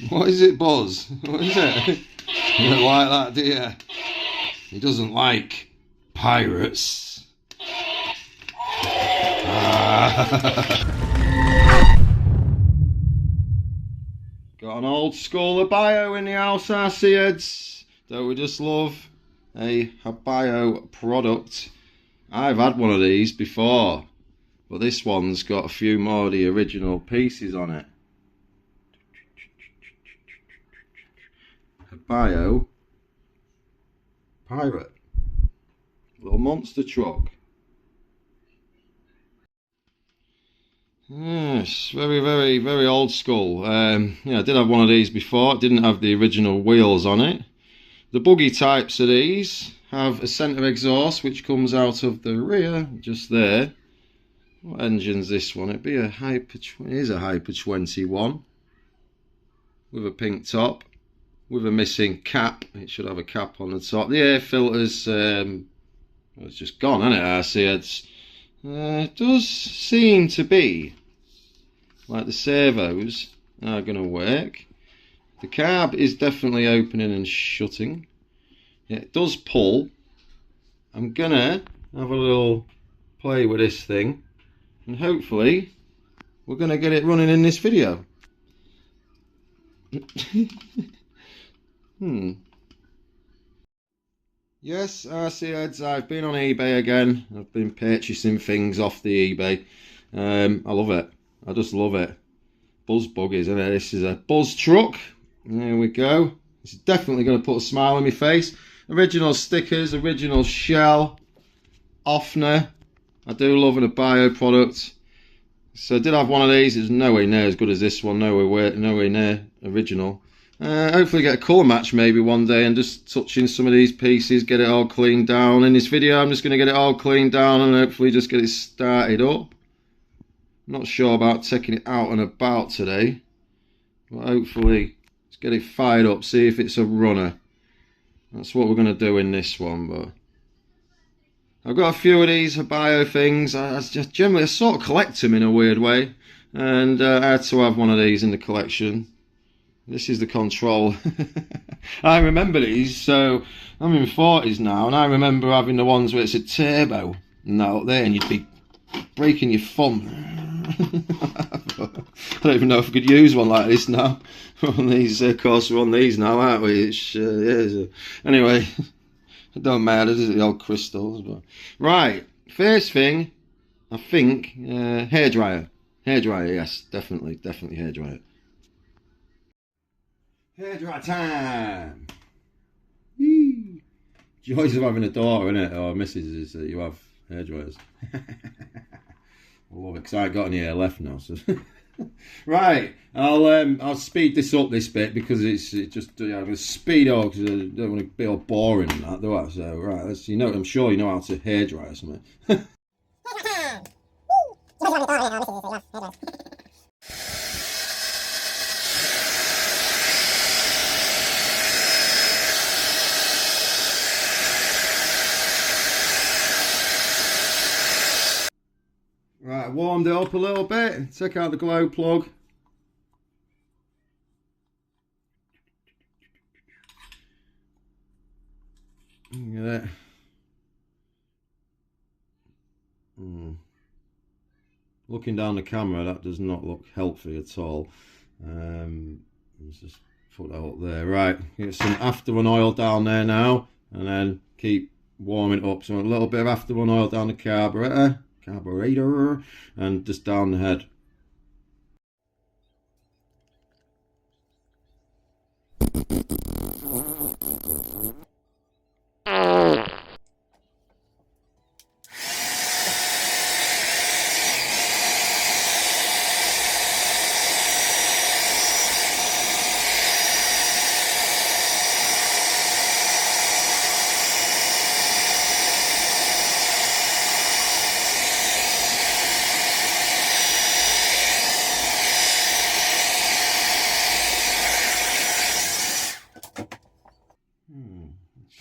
What is it, Buzz? What is it? You don't like that, do you? He doesn't like pirates. Got an old school hobao in the house, RC heads. Don't we just love a hobao product? I've had one of these before, but this one's got a few more of the original pieces on it. Hobao pirate, little monster truck. Yes, very old school. Yeah, I did have one of these before. It didn't have the original wheels on it. The buggy types of these have a centre exhaust which comes out of the rear, just there. What engine's this one? It'd be a Hyper. It is a Hyper 21 with a pink top, with a missing cap. It should have a cap on the top. The air filters, well, it's just gone, hasn't it? RC it does seem to be like the servos are going to work. The carb is definitely opening and shutting. Yeah, it does pull. I'm gonna have a little play with this thing, and hopefully we're gonna get it running in this video. Yes, RC heads, I've been on eBay again. I've been purchasing things off the eBay. I love it. I just love it. Buzzbuggies, isn't it? This is a Buzz truck. There we go. It's definitely going to put a smile on my face. Original stickers, original shell, Offner. I do love a bio product. So I did have one of these. It's nowhere near as good as this one. Nowhere near original. Hopefully get a colour match maybe one day and just touching some of these pieces, get it all cleaned down. In this video I'm just going to get it all cleaned down and hopefully just get it started up. Not sure about taking it out and about today, but hopefully let's get it fired up, see if it's a runner. That's what we're going to do in this one. But I've got a few of these hobao things. I just generally sort of collect them in a weird way, and I had to have one of these in the collection. This is the control. I remember these, so I'm in my 40s now, and I remember having the ones where it's a turbo and that up there, and you'd be breaking your thumb. I don't even know if I could use one like this now. We're on these, of course, we're on these now, aren't we? It's, yeah, anyway, it don't matter, does it? The old crystals. But right, first thing, I think hairdryer. Hairdryer, yes, definitely hairdryer. Hairdryer time! Whee! Joys of having a daughter, innit, or missus, is that you have hairdryers. I love it because I ain't got any hair left now. So right, I'll speed this up this bit because it's just I'm gonna speed up because I don't want to be all boring and that, do I? So right, let's I'm sure you know how to hairdry or something. Right, warmed it up a little bit. Take out the glow plug. Look at that. Looking down the camera, that does not look healthy at all. Let's just put that up there. Right, get some afterburn oil down there now, and then keep warming it up. So a little bit of afterburn oil down the carburetor, and just down the head.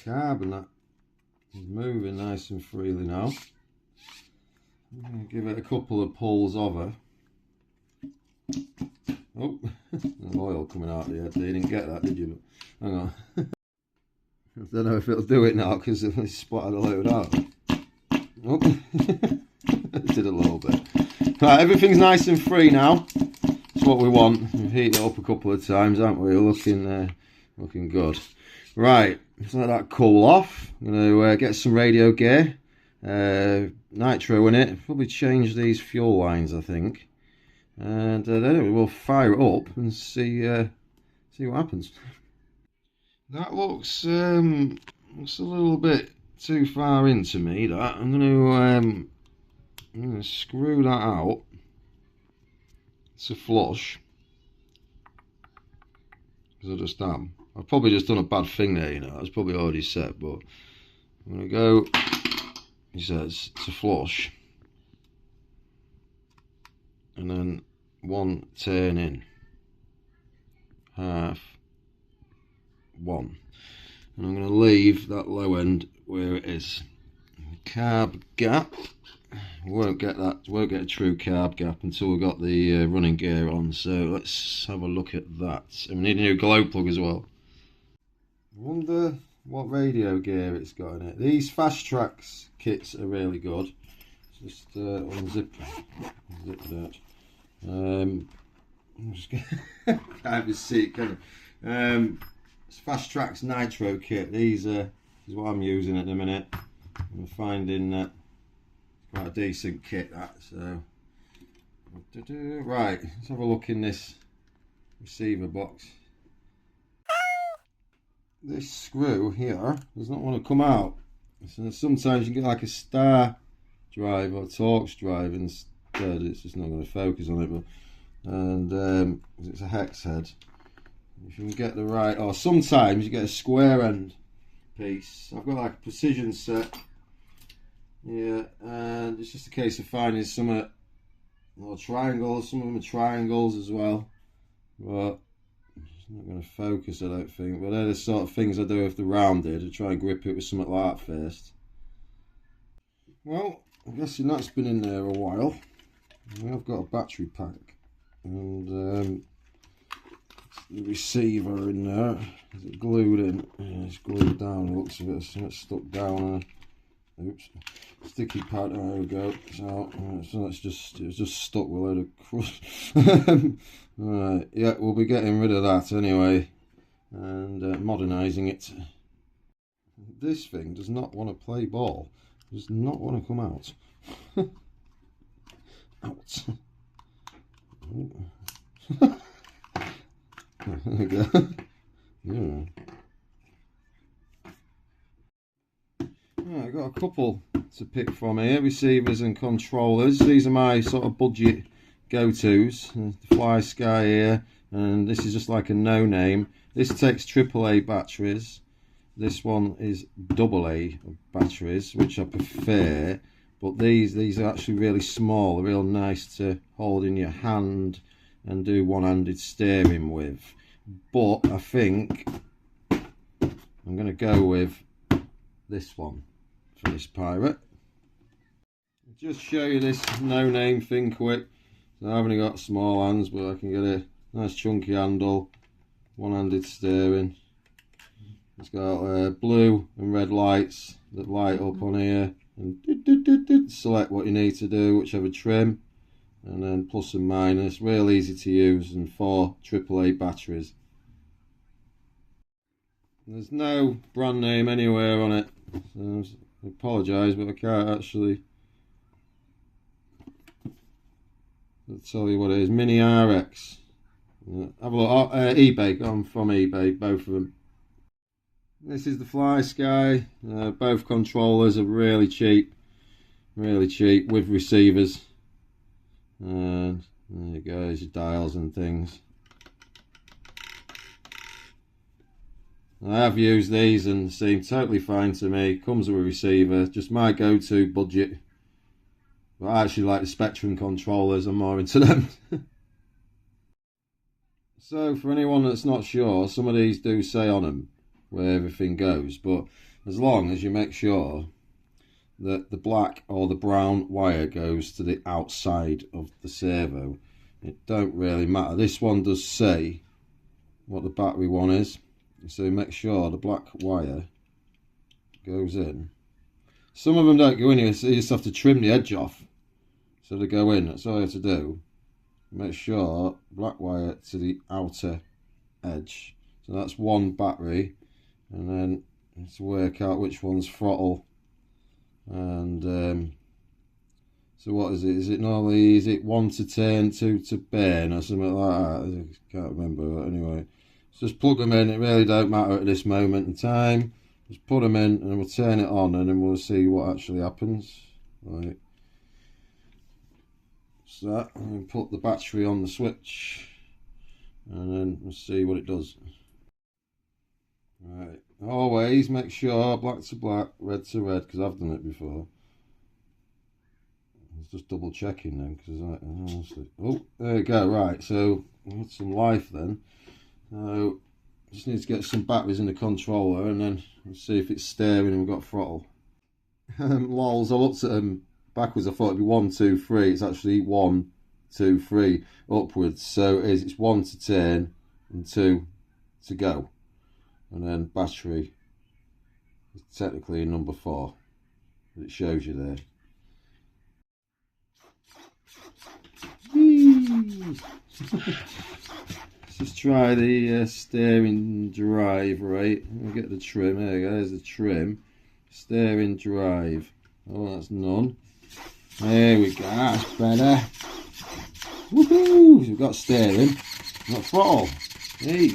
Carbon that is moving nice and freely now. I'm going to give it a couple of pulls over, Oh, there's oil coming out of the head. You didn't get that, did you? Hang on. I don't know if it'll do it now because it splattered a load out. Oh, it did a little bit. Right, everything's nice and free now. That's what we want. We've heated it up a couple of times, haven't we? Looking good. Right, let's let that cool off. I'm going to get some radio gear, nitro in it. Probably change these fuel lines, I think, and then we'll fire it up and see what happens. That looks a little bit too far into me. That I'm going to screw that out to flush, because I just am. I've probably just done a bad thing there, you know. That's probably already set, but I'm going to go, he says, to flush, and then one turn in, half, one, and I'm going to leave that low end where it is. Carb gap, we won't get a true carb gap until we've got the running gear on, so let's have a look at that. And we need a new glow plug as well. I wonder what radio gear it's got in it. These Fast Tracks kits are really good. Just unzip that. I'm just can't even see it, can I? It's Fast Tracks Nitro kit. These is what I'm using at the minute. I'm finding that quite a decent kit, that. So right, let's have a look in this receiver box. This screw here does not want to come out. So sometimes you can get like a star drive or Torx drive instead. It's just not going to focus on it, but and it's a hex head. If you can get the right, or sometimes you get a square end piece. I've got like a precision set, yeah, and it's just a case of finding some triangles. Some of them are triangles as well, but it's not going to focus, I don't think. But they're the sort of things I do if they're rounded. I try and grip it with something like that first. Well, I'm guessing that's been in there a while. I've got a battery pack, and the receiver in there. Is it glued in? Yeah, it's glued down. It looks a bit stuck down. Oops, sticky pad. There we go. So it's just stuck with a load of crust. Right, yeah, we'll be getting rid of that anyway, and modernising it. This thing does not want to play ball. Does not want to come out. Out. There we go. Yeah. Right, I've got a couple to pick from here, receivers and controllers. These are my sort of budget go-tos. The Fly Sky here, and this is just like a no-name. This takes AAA batteries. This one is AA batteries, which I prefer. But these are actually really small. They're real nice to hold in your hand and do one-handed steering with. But I think I'm going to go with this one for this pirate. I'll just show you this no-name thing quick. So I've only got small hands, but I can get a nice chunky handle, one-handed steering. It's got blue and red lights that light up on here, and select what you need to do, whichever trim, and then plus and minus. Real easy to use, and 4 AAA batteries. There's no brand name anywhere on it, so I apologise, but I can't actually tell you what it is. Mini RX. Have a look. eBay. I'm from eBay, both of them. This is the Fly Sky. Both controllers are really cheap with receivers. And there you go, there's your dials and things. I have used these and seem totally fine to me. Comes with a receiver, just my go-to budget. But I actually like the Spectrum controllers, I'm more into them. So for anyone that's not sure, some of these do say on them where everything goes, but as long as you make sure that the black or the brown wire goes to the outside of the servo, it don't really matter. This one does say what the battery one is, so make sure the black wire goes in. Some of them don't go in here, so you just have to trim the edge off so they go in. That's all you have to do. Make sure black wire to the outer edge. So that's one battery, and then you have to work out which one's throttle. And so what is it? Is it normally, is it 1 to turn, 2 to burn, or something like that? I can't remember, but anyway. So just plug them in. It really don't matter at this moment in time. Just put them in and we'll turn it on, and then we'll see what actually happens. Right. So that, and then put the battery on the switch, and then we'll see what it does. Right. Always make sure black to black, red to red, because I've done it before. Just double checking then, because honestly, oh, there we go. Right, so we had some life then. So just need to get some batteries in the controller, and then we'll see if it's steering and we've got throttle. Lols, I looked at them backwards. I thought it'd be 1, 2, 3. It's actually 1, 2, 3 upwards. So it's 1 to turn and 2 to go, and then battery is technically number 4. It shows you there. Let's just try the steering drive, right? We'll get the trim. There you go, there's the trim. Steering drive. Oh, that's none. There we go, that's better. Woohoo! So we've got steering, not throttle. Hey!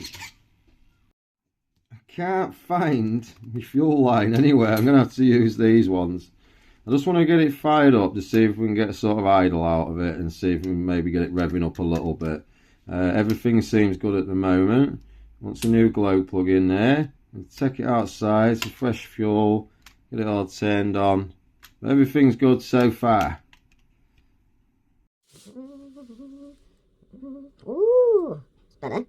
I can't find my fuel line anywhere. I'm going to have to use these ones. I just want to get it fired up to see if we can get a sort of idle out of it, and see if we can maybe get it revving up a little bit. Everything seems good at the moment. Wants a new glow plug in there. We'll take it outside, some fresh fuel, get it all turned on. But everything's good so far. Ooh, it's better.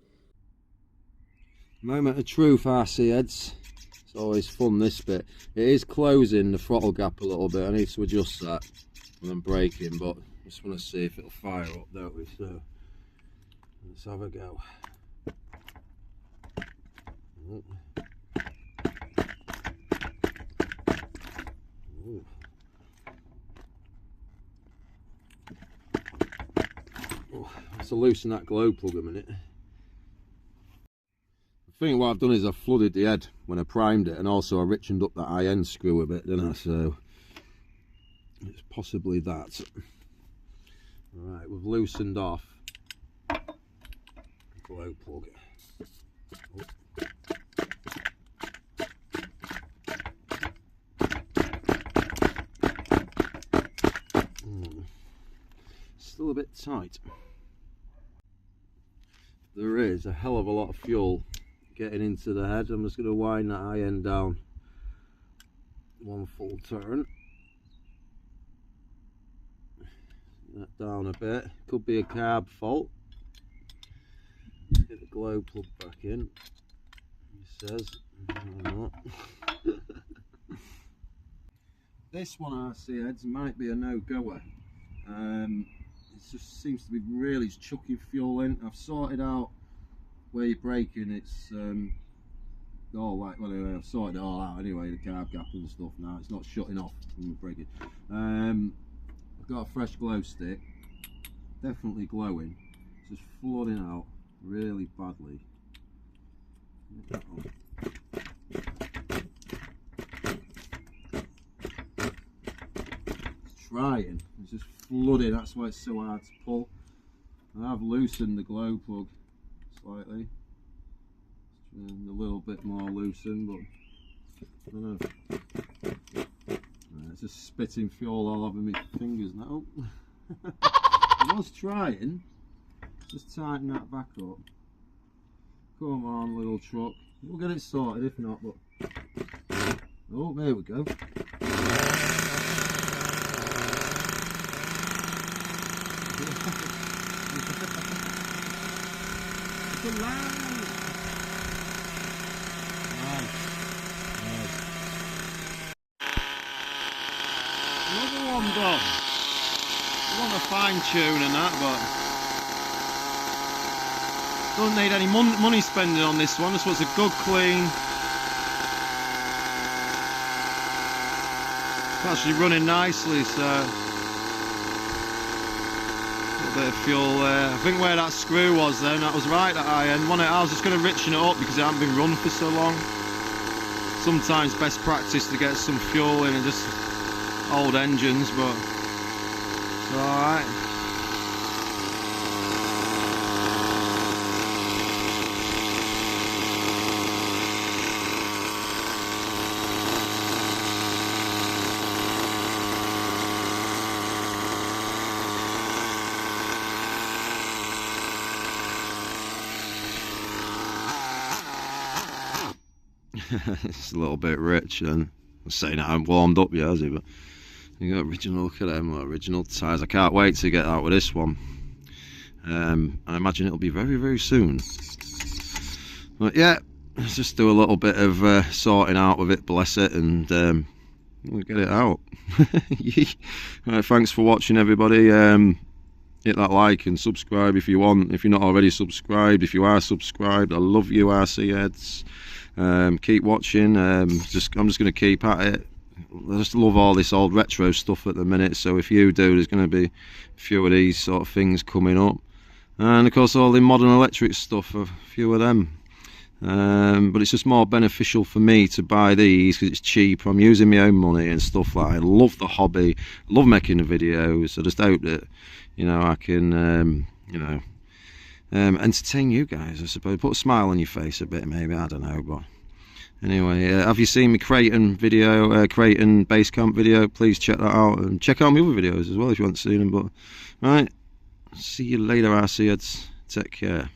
Moment of truth, RC heads. It's always fun, this bit. It is closing the throttle gap a little bit. I need to adjust that when I'm braking, but I just want to see if it'll fire up, don't we? So let's have a go. Ooh. Oh, let's loosen that glow plug a minute. I think what I've done is I've flooded the head when I primed it, and also I richened up that high end screw a bit, didn't I? So it's possibly that. Right, we've loosened off the glow plug. Still a bit tight. There is a hell of a lot of fuel getting into the head. I'm just going to wind that high end down one full turn. That down a bit. Could be a carb fault. Get the glow plug back in. He says. Not. This one, RC heads, might be a no-goer. It just seems to be really chucking fuel in. I've sorted out where you're braking, it's all like, well anyway, I've sorted it all out anyway, the carb gap and stuff now. It's not shutting off when we're braking. I've got a fresh glow stick, definitely glowing. It's just flooding out really badly. It's trying, it's just flooding, that's why it's so hard to pull. I've loosened the glow plug slightly, and a little bit more loosened, but I don't know. It's just spitting fuel all over my fingers now. I was trying, just tighten that back up. Come on, little truck, we'll get it sorted if not, but oh, there we go. Another one done. I want to fine tune and that, but Don't need any money spending on this one. This was a good clean. It's actually running nicely, so a little bit of fuel there. I think where that screw was then, that was right at high end. I was just going to richen it up because it hadn't been run for so long. Sometimes best practice to get some fuel in and just old engines, but it's alright. It's a little bit rich, and I'm saying I haven't warmed up yet, has he? But you got original, look at them, original tyres. I can't wait to get out with this one. I imagine it'll be very, very soon. But yeah, let's just do a little bit of sorting out with it, bless it, and we'll get it out. Right, thanks for watching, everybody. Hit that like and subscribe if you want. If you're not already subscribed, if you are subscribed, I love you, RC heads. Keep watching. I'm just going to keep at it. I just love all this old retro stuff at the minute, so if you do, there's going to be a few of these sort of things coming up, and of course all the modern electric stuff, a few of them. But it's just more beneficial for me to buy these because it's cheap. I'm using my own money and stuff like that. I love the hobby, I love making the videos. I just hope that, you know, I can entertain you guys, I suppose, put a smile on your face a bit, maybe, I don't know. But anyway, have you seen my Creighton video, Creighton base camp video? Please check that out, and check out my other videos as well if you haven't seen them. But right, see you later, RC heads, take care.